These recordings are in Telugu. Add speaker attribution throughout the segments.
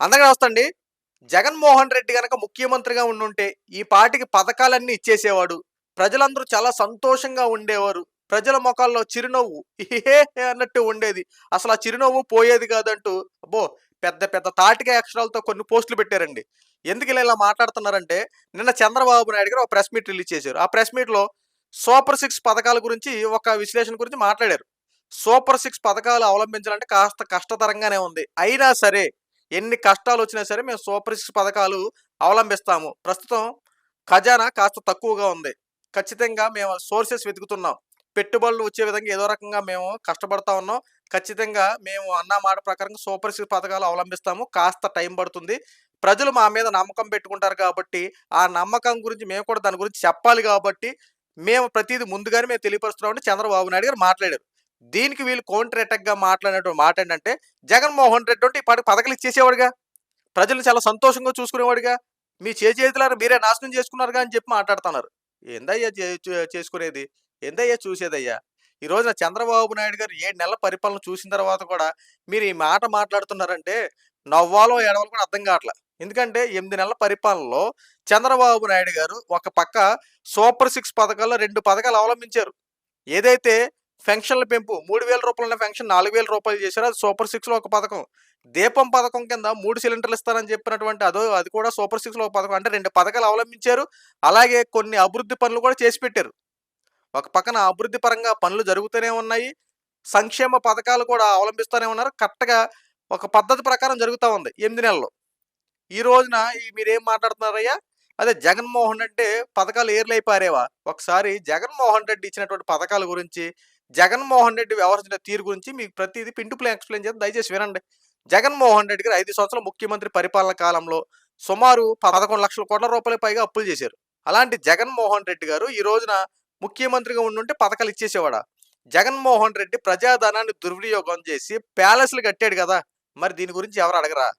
Speaker 1: అందరికీ నమస్తే అండి. జగన్మోహన్ రెడ్డి గనక ముఖ్యమంత్రిగా ఉండుంటే, ఈ పాటికి పథకాలన్నీ ఇచ్చేసేవాడు. ప్రజలందరూ చాలా సంతోషంగా ఉండేవారు. ప్రజల మొఖాల్లో చిరునవ్వు అన్నట్టు ఉండేది. అసలు ఆ చిరునవ్వు పోయేది కాదంటూ అబ్బో! పెద్ద పెద్ద తాటికాయ అక్షరాలతో కొన్ని పోస్టులు పెట్టారండి. ఎందుకిలా ఇలా మాట్లాడుతున్నారంటే, నిన్న చంద్రబాబు నాయుడు గారు ఒక ప్రెస్ మీట్ రిలీజ్ చేశారు. ఆ ప్రెస్ మీట్‌లో సూపర్ సిక్స్ పథకాల గురించి ఒక విశ్లేషణ గురించి మాట్లాడారు. సూపర్ సిక్స్ పథకాలు అవలంబించాలంటే కాస్త కష్టతరంగానే ఉంది. అయినా సరే ఎన్ని కష్టాలొచ్చినా సరే మేము సూపర్ సిక్స్ పథకాలు అవలంబిస్తాము. ప్రస్తుతం ఖజానా కాస్త తక్కువగా ఉంది. ఖచ్చితంగా మేము సోర్సెస్ వెతుకుతున్నాం. పెట్టుబడులు వచ్చే విధంగా ఏదో రకంగా మేము కష్టపడతా ఉన్నాం. ఖచ్చితంగా మేము అన్న మాట ప్రకారంగా సూపర్ సిక్స్ పథకాలు అవలంబిస్తాము. కాస్త టైం పడుతుంది. ప్రజలు మా మీద నమ్మకం పెట్టుకుంటారు కాబట్టి, ఆ నమ్మకం గురించి మేము కూడా దాని గురించి చెప్పాలి కాబట్టి, మేము ప్రతీది ముందుగానే మేము తెలియపరుస్తున్నామని చంద్రబాబు నాయుడు గారు మాట్లాడారు. దీనికి వీళ్ళు కౌంటర్ అటాక్‌గా మాట్లాడినటువంటి మాటేంటంటే, జగన్మోహన్ రెడ్డి ఉంటే ఈ పాటికి పథకాలు ఇచ్చేసేవాడుగా. ప్రజల్ని చాలా సంతోషంగా చూసుకునేవాడుగా. మీ చేతులారా మీరే నాశనం చేసుకున్నారుగా అని చెప్పి మాట్లాడుతున్నారు. ఏందయ్యా చేసుకునేది? ఏందయ్యా చూసేదయ్యా? ఈ రోజున చంద్రబాబు నాయుడు గారు 7 నెలల పరిపాలన చూసిన తర్వాత కూడా మీరు ఈ మాట మాట్లాడుతున్నారంటే నవ్వాలో, ఏడవాలో కూడా అర్థం కావట్ల. ఎందుకంటే 8 నెలల పరిపాలనలో చంద్రబాబు నాయుడు గారు ఒక పక్క సూపర్ సిక్స్ పథకాల్లో 2 పథకాలు అవలంబించారు. ఏదైతే పెన్షన్ల పెంపు రూ. 3000 ఉన్న పెన్షన్ రూ. 4000 చేశారు. అది సూపర్ సిక్స్‌లో ఒక పథకం. దీపం పథకం కింద 3 సిలిండర్లు ఇస్తారని చెప్పినటువంటి అది కూడా సూపర్ సిక్స్‌లో ఒక పథకం. అంటే 2 పథకాలు అవలంబించారు. అలాగే కొన్ని అభివృద్ధి పనులు కూడా చేసి పెట్టారు. ఒక పక్కన అభివృద్ధి పరంగా పనులు జరుగుతూనే ఉన్నాయి. సంక్షేమ పథకాలు కూడా అవలంబిస్తూనే ఉన్నారు. కరెక్ట్‌గా ఒక పద్ధతి ప్రకారం జరుగుతా ఉంది 8 నెలల్లో. ఈ రోజున మీరేం మాట్లాడుతున్నారయ్యా? అదే జగన్మోహన్ అంటే పథకాలు ఏర్లై పారేవా? ఒకసారి జగన్మోహన్ రెడ్డి ఇచ్చినటువంటి పథకాల గురించి, జగన్మోహన్ రెడ్డి వ్యవహరించిన తీరు గురించి మీకు ప్రతీది పిన్ టు ప్లే ఎక్స్‌ప్లెయిన్ చేస్తాను. దయచేసి వినండి. జగన్మోహన్ రెడ్డి గారు 5 సంవత్సరాలు ముఖ్యమంత్రి పరిపాలన కాలంలో సుమారు రూ. 11,00,00,000 పైగా అప్పులు చేశారు. అలాంటి జగన్మోహన్ రెడ్డి గారు ఈ రోజున ముఖ్యమంత్రిగా ఉండుంటే పథకాలు ఇచ్చేసేవాడా? జగన్మోహన్ రెడ్డి ప్రజాధనాన్ని దుర్వినియోగం చేసి ప్యాలెస్‌లు కట్టాడు గదా! మరి దీని గురించి ఎవరు అడగరా? రూ.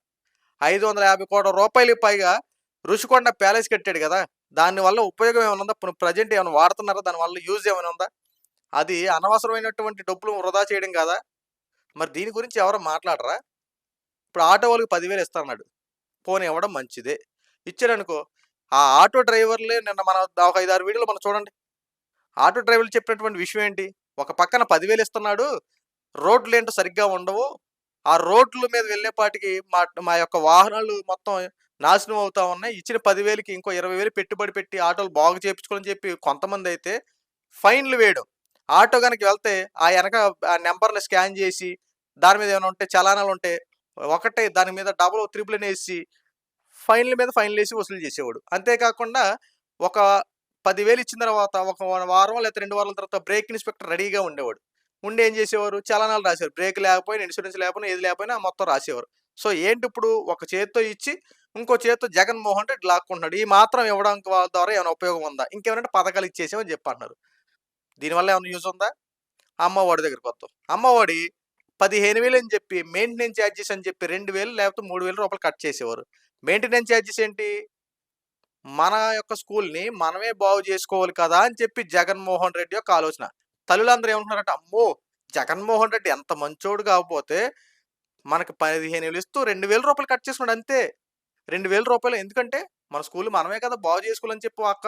Speaker 1: 550,00,00,000 పైగా రుషికొండ ప్యాలెస్ కట్టాడు గదా! దానివల్ల ఉపయోగం ఏమైనా ఉందా? ఇప్పుడు ప్రెజెంట్ ఏమైనా వాడుతున్నారా? దానివల్ల యూజ్ ఏమైనా ఉందా? అది అనవసరమైనటువంటి డబ్బులు వృధా చేయడం కాదా? మరి దీని గురించి ఎవరు మాట్లాడరా? ఇప్పుడు ఆటో వాళ్ళకి 10,000 ఇస్తా అన్నాడు. పోనీ ఇవ్వడం మంచిదే. ఇచ్చాడనుకో, ఆ ఆటో డ్రైవర్‌లే నిన్న ఒక 5, 6 వీడియోలు మనం చూడండి. ఆటో డ్రైవర్లు చెప్పినటువంటి విషయం ఏంటి? ఒక పక్కన 10,000 ఇస్తున్నాడు. రోడ్లేంటో సరిగ్గా ఉండవు. ఆ రోడ్ల మీద వెళ్ళేపాటికి మా యొక్క వాహనాలు మొత్తం నాశనం అవుతా ఉన్నాయి. ఇచ్చిన 10,000కి ఇంకో 20,000 పెట్టుబడి పెట్టి ఆటోలు బాగు చేపించుకోవాలని చెప్పి కొంతమందైతే ఫైన్‌లు వేయడం. ఆటో గనక వెళ్తే ఆ నంబర్‌ని స్కాన్ చేసి దాని మీద ఏమైనా ఉంటే చలానాలుంటే ఒకటే దాని మీద డబుల్, త్రిబుల్ అనేసి ఫైన్‌ల మీద ఫైన్‌లేసి వసూలు చేసేవాడు. అంతే కాకుండా ఒక 10,000 ఇచ్చిన తర్వాత ఒక వారం లేకపోతే 2 వారాల తర్వాత బ్రేక్ ఇన్స్‌పెక్టర్ రెడీగా ఉండేవాడు. ఉండి ఏం చేసేవారు? చలానాలు రాసేవారు. బ్రేక్ లేకపోయినా, ఇన్స్యూరెన్స్ లేకపోయినా, ఏది లేకపోయినా మొత్తం రాసేవారు. సో, ఏంటిప్పుడు ఒక చేత్తో ఇచ్చి, ఇంకో చేత్తో జగన్మోహన్ రెడ్డి లాక్కుంటున్నాడు. ఈ మాత్రం ఇవ్వడం ద్వారా ఏమైనా ఉపయోగం ఉందా? ఇంకేమైనా పథకాలు ఇచ్చేసామని చెప్పి అంటున్నారు. దీనివల్ల ఏమైనా యూజ్ ఉందా? అమ్మఒడి దగ్గరికొద్దాం. అమ్మఒడి 15,000 అని చెప్పి మెయింటెనెన్స్ చార్జెస్ అని చెప్పి 2,000 లేకపోతే రూ. 3,000 కట్ చేసేవారు. మెయింటెనెన్స్ చార్జెస్ ఏంటి? మన యొక్క స్కూల్‌ని మనమే బాగు చేసుకోవాలి కదా! అని చెప్పి జగన్మోహన్ రెడ్డి యొక్క ఆలోచన. తల్లులందరూ ఏమంటున్నారంటే, అమ్మో! జగన్మోహన్ రెడ్డి ఎంత మంచోడు కాకపోతే మనకి 15,000 ఇస్తూ రూ. 2,000 కట్ చేసుకున్నాడు అంతే. రూ. 2,000 ఎందుకంటే మన స్కూల్ మనమే కదా బాగు చేసుకోవాలని చెప్పి ఒక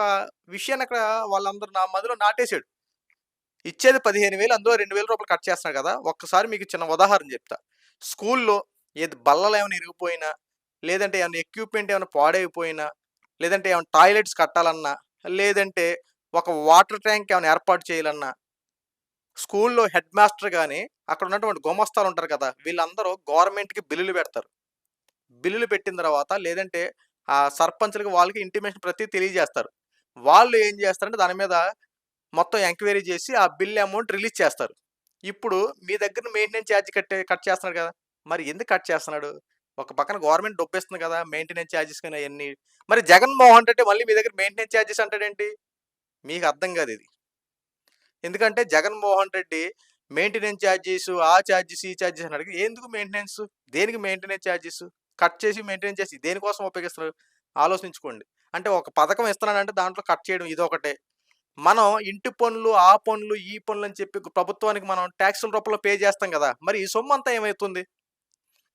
Speaker 1: విషయాన్ని అక్కడ వాళ్ళందరూ నా మదిలో నాటేసాడు. ఇచ్చేది 15,000 అందులో రూ. 2,000 కట్ చేస్తున్నాడు కదా! ఒక్కసారి మీకు చిన్న ఉదాహరణ చెప్తా. స్కూల్‌లో ఏది బల్లలేమైనా ఇరిగిపోయినా, లేదంటే ఏమన్నా ఎక్విప్‌మెంట్ ఏమైనా పాడైపోయినా, లేదంటే ఏమైనా టాయిలెట్స్ కట్టాలన్నా, లేదంటే ఒక వాటర్ ట్యాంక్ ఏమైనా ఏర్పాటు చేయాలన్నా, స్కూల్‌లో హెడ్ మాస్టర్ గాని, అక్కడ ఉన్నటువంటి గుమస్తాలుంటారు కదా! వీళ్ళందరూ గవర్నమెంట్‌కి బిల్లులు పెడతారు. బిల్లులు పెట్టిన తర్వాత లేదంటే సర్పంచులకి వాళ్ళకి ఇంటిమేషన్ ప్రతిది తెలియజేస్తారు. వాళ్ళు ఏం చేస్తారంటే దాని మీద మొత్తం ఎంక్వైరీ చేసి ఆ బిల్ అమౌంట్ రిలీజ్ చేస్తారు. ఇప్పుడు మీ దగ్గర మెయింటెనెన్స్ చార్జ్ కట్ చేస్తున్నాడు కదా! మరి ఎందుకు కట్ చేస్తున్నాడు? ఒక పక్కన గవర్నమెంట్ డబ్బిస్తుంది కదా! మెయింటెనెన్స్ చార్జెస్ గాని అయన్నీ. మరి జగన్మోహన్ రెడ్డి మళ్ళీ మీ దగ్గర మెయింటెనెన్స్ చార్జెస్ అంటాడేంటి? మీకు అర్థం కాదిది. ఎందుకంటే జగన్మోహన్ రెడ్డి మెయింటెనెన్స్ చార్జెస్, ఆ చార్జెస్, ఈ చార్జెస్ అన్నాడు. ఎందుకు మెయింటెనెన్స్? దేనికి మెయింటెనెన్స్ చార్జెస్? కట్ చేసి మెయింటెనెన్స్ చేసి దేనికోసం ఉపయోగిస్తున్నారు? ఆలోచించుకోండి. అంటే ఒక పథకం ఇస్తున్నాడంటే దాంట్లో కట్ చేయడం ఇదొకటే. మనం ఇంటి పన్నులు, ఆ పన్నులు, ఈ పన్నులు అని చెప్పి ప్రభుత్వానికి మనం టాక్సుల రూపంలో పే చేస్తాం గదా! మరి ఈ సొమ్మంతా ఏమైతుంది?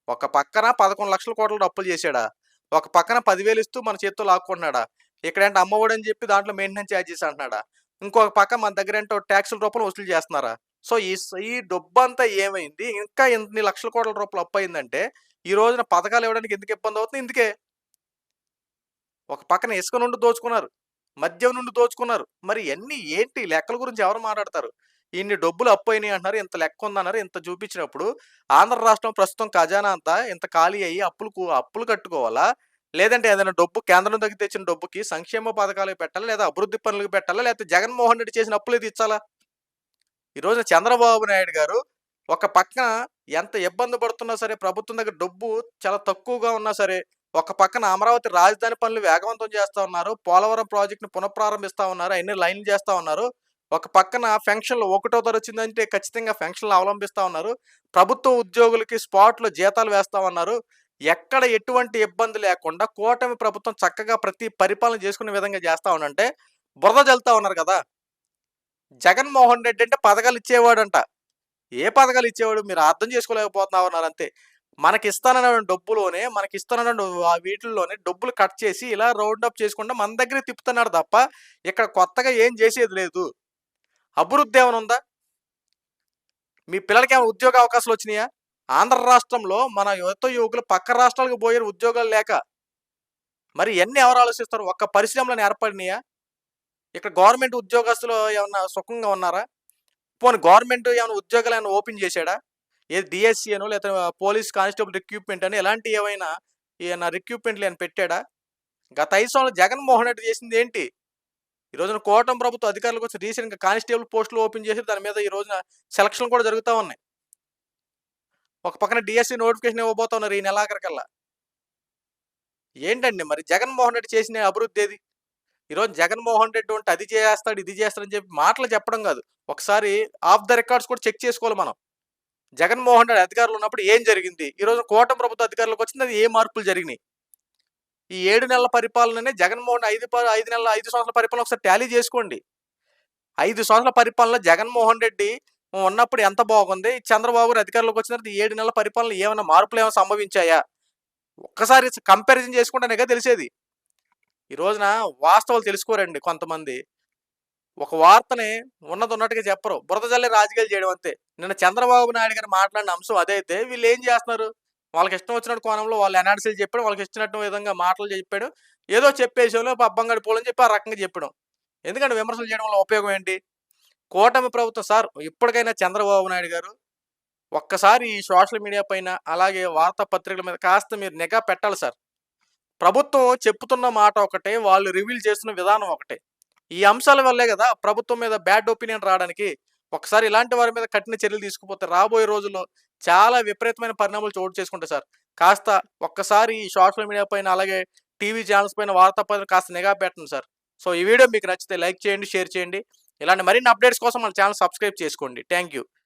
Speaker 1: ఒక పక్కన 11,00,00,000 అప్పులు చేశాడా? ఒక పక్కన 10,000 ఇస్తూ మన చేత్తో లాక్కుంటున్నాడా? ఇక్కడేంటి అమ్మఒడి అని చెప్పి దాంట్లో మెయింటెనెన్స్ చార్జెస్ అంటున్నాడా? ఇంకొక పక్క మన దగ్గరేంటో టాక్సుల రూపంలో వసూలు చేస్తున్నారా? సో, ఈ డబ్బంతా ఏమైంది? ఇంకా ఇన్ని లక్షల కోట్ల రూపాయలు అప్పయిందంటే, ఈ రోజున పథకాలు ఇవ్వడానికి ఎందుకు ఇబ్బందవుతుంది? ఇందుకే. ఒక పక్కన ఇసుక నుండి దోచుకున్నారు. మద్యం నుండి దోచుకున్నారు. మరి ఇయన్నీ ఏంటి? లెక్కల గురించి ఎవరు మాట్లాడతారు? ఇన్ని డబ్బులు అప్పయినాయి అంటున్నారు. ఇంత లెక్కుందన్నారు. ఇంత చూపించినప్పుడు ఆంధ్ర రాష్ట్రం ప్రస్తుతం ఖజానా అంతా ఇంత ఖాళీ అయ్యి అప్పులు కట్టుకోవాలా? లేదంటే ఏదైనా డబ్బు కేంద్రం దగ్గర తెచ్చిన డబ్బుకి సంక్షేమ పథకాలకు పెట్టాలా? లేదా అభివృద్ధి పనులకు పెట్టాలా? లేకపోతే జగన్మోహన్ రెడ్డి చేసిన అప్పులే తీర్చాలా? ఈ రోజున చంద్రబాబు నాయుడు గారు ఒక పక్కన ఎంత ఇబ్బంది పడుతున్నా సరే, ప్రభుత్వం దగ్గర డబ్బు చాలా తక్కువగా ఉన్నా సరే, ఒక పక్కన అమరావతి రాజధాని పనులు వేగవంతం చేస్తా ఉన్నారు. పోలవరం ప్రాజెక్ట్‌ని పునఃప్రారంభిస్తా ఉన్నారు. అయన్నీ లైన్‌లు చేస్తా ఉన్నారు. ఒక పక్కన పెన్షన్‌లు ఒకటో తారీఖు వచ్చిందంటే ఖచ్చితంగా పెన్షన్‌లు అవలంబిస్తా ఉన్నారు. ప్రభుత్వ ఉద్యోగులకి స్పాట్‌లో జీతాలు వేస్తా ఉన్నారు. ఎక్కడ ఎటువంటి ఇబ్బంది లేకుండా కూటమి ప్రభుత్వం చక్కగా ప్రతి పరిపాలన చేసుకునే విధంగా చేస్తా ఉండంటే, బురద జల్లుతా ఉన్నారు కదా! జగన్మోహన్ రెడ్డి అంటే పథకాలు ఇచ్చేవాడంట. ఏ పథకాలు ఇచ్చేవాడు? మీరు అర్థం చేసుకోలేకపోతున్నా ఉన్నారంతే. మనకిస్తానన్న డబ్బులోనే, మనకిస్తానన్న వీటిల్లోనే డబ్బులు కట్ చేసి ఇలా రౌండ్ అప్ చేసుకుంటా మన దగ్గరే తిప్పుతున్నాడు తప్ప, ఇక్కడ కొత్తగా ఏం చేసేది లేదు. అభివృద్ధి ఏమైనా ఉందా? మీ పిల్లలకేమైనా ఉద్యోగ అవకాశాలొచ్చినాయా? ఆంధ్ర రాష్ట్రంలో మన యువకులు పక్క రాష్ట్రాలకు పోయారు ఉద్యోగాలు లేక. మరి ఇయన్నీ ఎవరు ఆలోచిస్తారు? ఒక్క పరిశ్రమలను ఏర్పడినాయా? ఇక్కడ గవర్నమెంట్ ఉద్యోగస్తులు ఏమన్నా సుఖంగా ఉన్నారా? పోనీ గవర్నమెంట్ ఏమైనా ఉద్యోగాలేమైనా ఓపెన్ చేశాడా? ఏది డీఎస్సీ అనో లేతే పోలీస్ కానిస్టేబుల్ రిక్రూట్‌మెంట్ అని ఇలాంటివి ఏమైనా ఏమన్నా రిక్రూట్‌మెంట్‌లు ఏమైనా పెట్టాడా? గత 5 సంవత్సరాలు జగన్మోహన్ రెడ్డి చేసిందేంటి? ఈ రోజున కూటమి ప్రభుత్వం అధికారంలోకొచ్చి రీసెంట్‌గా కానిస్టేబుల్ పోస్టులు ఓపెన్ చేసి దాని మీద ఈ రోజున సెలక్షన్‌లు కూడా జరుగుతా ఉన్నాయి. ఒక పక్కన డీఎస్సీ నోటిఫికేషన్ ఇవ్వబోతా ఉన్నారు ఈ నెలాఖరికల్లా. ఏంటండి మరి జగన్మోహన్ రెడ్డి చేసిన అభివృద్ధి ఏది? ఈరోజు జగన్మోహన్ రెడ్డి ఉంటే అది చేస్తాడు, ఇది చేస్తాడని చెప్పి మాటలు చెప్పడం కాదు. ఒకసారి ఆఫ్ ద రికార్డ్స్ కూడా చెక్ చేసుకోవాలి మనం. జగన్మోహన్ రెడ్డి అధికారంలో ఉన్నప్పుడు ఏం జరిగింది? ఈ రోజు కూటమి ప్రభుత్వం అధికారంలోకి వచ్చింది. అది ఏ మార్పులు జరిగినాయి? ఈ 7 నెలల పరిపాలననే జగన్మోహన్ 5 సంవత్సరాల పరిపాలన ఒకసారి టాలీ చేసుకోండి. 5 సంవత్సరాల పరిపాలనలో జగన్మోహన్ రెడ్డి ఉన్నప్పుడు ఎంత బాగుంది? చంద్రబాబు గారు అధికారంలోకి వచ్చిన తర్వాత ఈ 7 నెలల పరిపాలనలో ఏమైనా మార్పులు ఏమైనా సంభవించాయా? ఒక్కసారి కంపారిజన్ చేసుకుంటేనే కదా తెలిసేది. ఈ రోజున వాస్తవాలు తెలుసుకోరండి కొంతమంది. ఒక వార్తని ఉన్నదున్నట్టుగా చెప్పరు. బురద జల్లే రాజకీయాలు చేయడం అంతే. నిన్న చంద్రబాబు నాయుడు గారు మాట్లాడిన అంశం అదైతే వీళ్ళేం చేస్తున్నారు? వాళ్ళకిష్టం వచ్చినట్టు కోణంలో వాళ్ళు అనాలిసిస్ చెప్పాడు. వాళ్ళకిచ్చినట్టు విధంగా మాటలు చెప్పాడు. ఏదో చెప్పేసాంలే పబ్బం గడిపోవాలని చెప్పి ఆ రకంగా చెప్పడం. ఎందుకంటే విమర్శలు చేయడం వల్ల ఉపయోగం ఏంటి? కూటమి ప్రభుత్వం సార్ ఇప్పటికైనా చంద్రబాబు నాయుడు గారు ఒక్కసారి ఈ సోషల్ మీడియా పైన అలాగే వార్తా పత్రికల మీద కాస్త మీరు నిఘా పెట్టాలి సార్. ప్రభుత్వం చెప్పుతున్న మాట ఒకటే, వాళ్ళు రివీల్ చేస్తున్న విధానం ఒకటే. ఈ అంశాల వల్లే గదా ప్రభుత్వం మీద బ్యాడ్ ఒపీనియన్ రావడానికి. ఒకసారి ఇలాంటి వారి మీద కఠిన చర్యలు తీసుకపోతే రాబోయే రోజుల్లో చాలా విపరీతమైన పరిణామాలు చోటు చేసుకుంటాయి సార్. కాస్త ఒక్కసారి ఈ సోషల్ మీడియా పైన అలాగే టీవీ ఛానెల్స్ పైన వార్తాపత్రికలు కాస్త నిఘా పెట్టండి సార్. సో, ఈ వీడియో మీకు నచ్చితే లైక్ చేయండి, షేర్ చేయండి. ఇలాంటి మరిన్ని అప్డేట్స్ కోసం మన ఛానెల్ సబ్స్క్రైబ్ చేసుకోండి. Thank you.